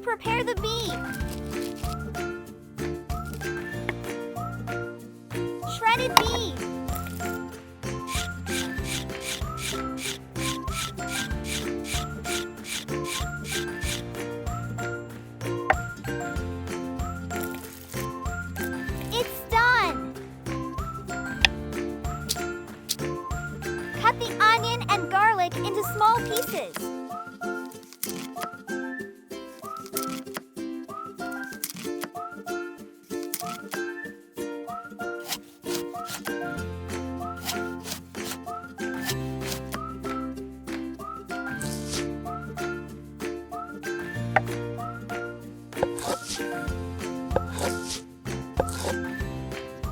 prepare the beef. Shredded beef. It's done. Cut the onion and garlic into small pieces.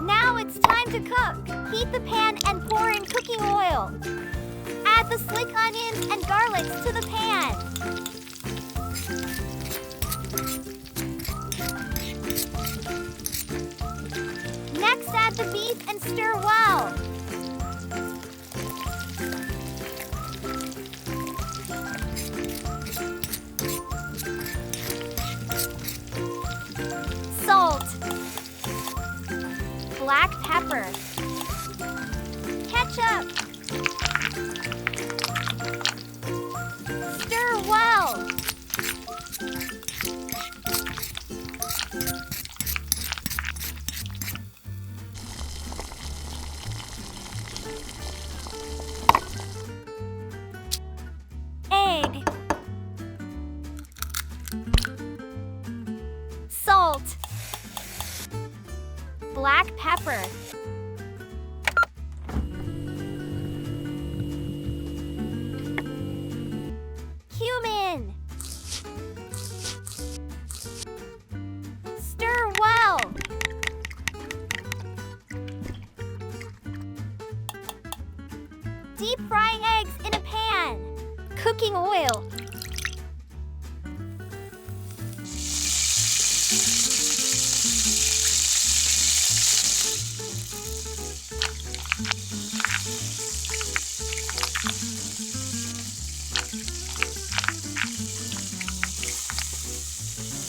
Now it's time to cook. Heat the pan and pour in cooking oil. Add the slick onions and garlics to the pan. Next, add the beef and stir well. Salt, black pepper, ketchup. Stir well. Egg, salt, black pepper, cumin. Stir well. Deep frying eggs in a pan. Cooking oil.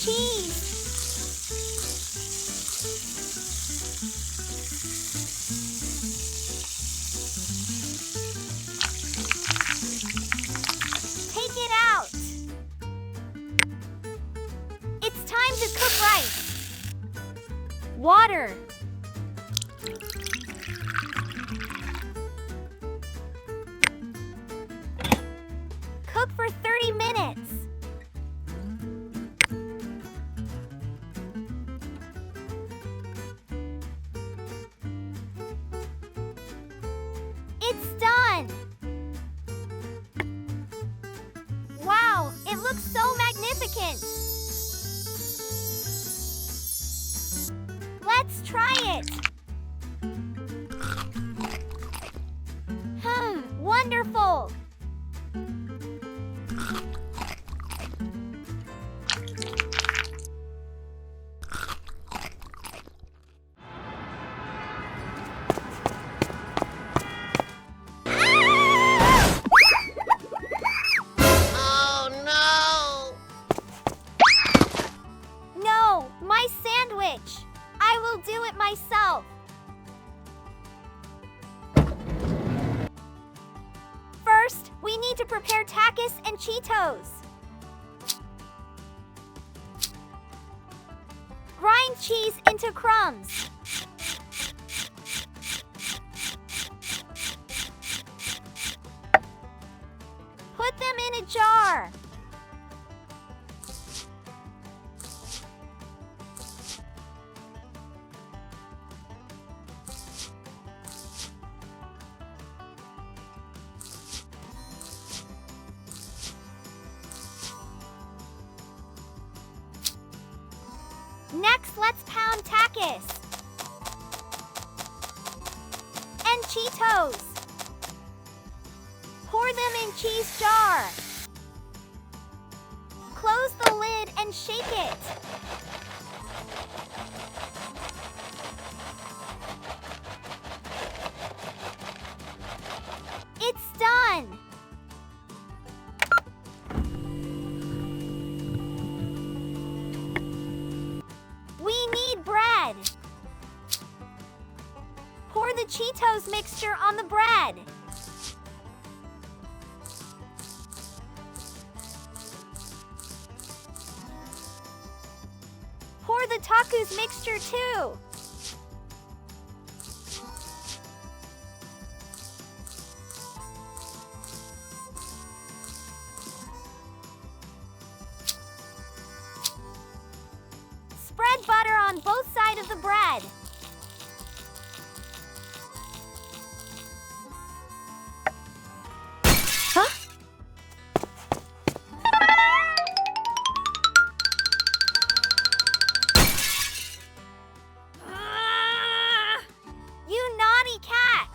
Cheese. Take it out. It's time to cook rice. Water. Cook for 30 minutes. It's done! Wow, it looks so magnificent! Let's try it! Wonderful! My sandwich! I will do it myself. First, we need to prepare tacos and Cheetos. Grind cheese into crumbs. Put them in a jar. Next, let's pound tacos and Cheetos. Pour them in cheese jar. Close the lid and shake it. It's done. tomatoes mixture on the bread. Pour the tacos mixture too. Spread butter on both sides of the bread. You naughty cat!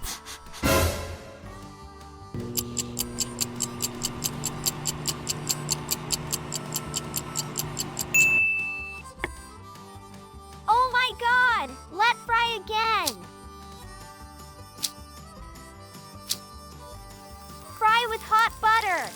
Oh my God! Let fry again! Fry with hot butter.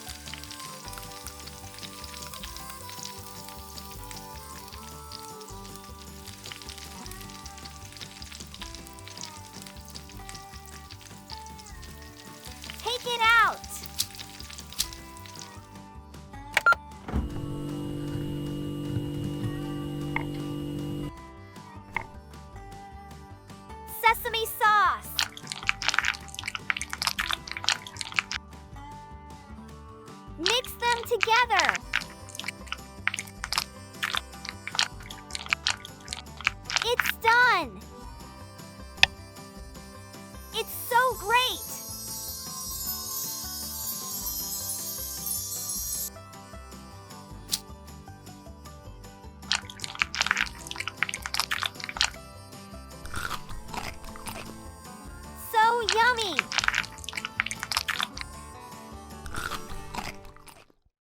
Take it out. Sesame sauce. Mix them together.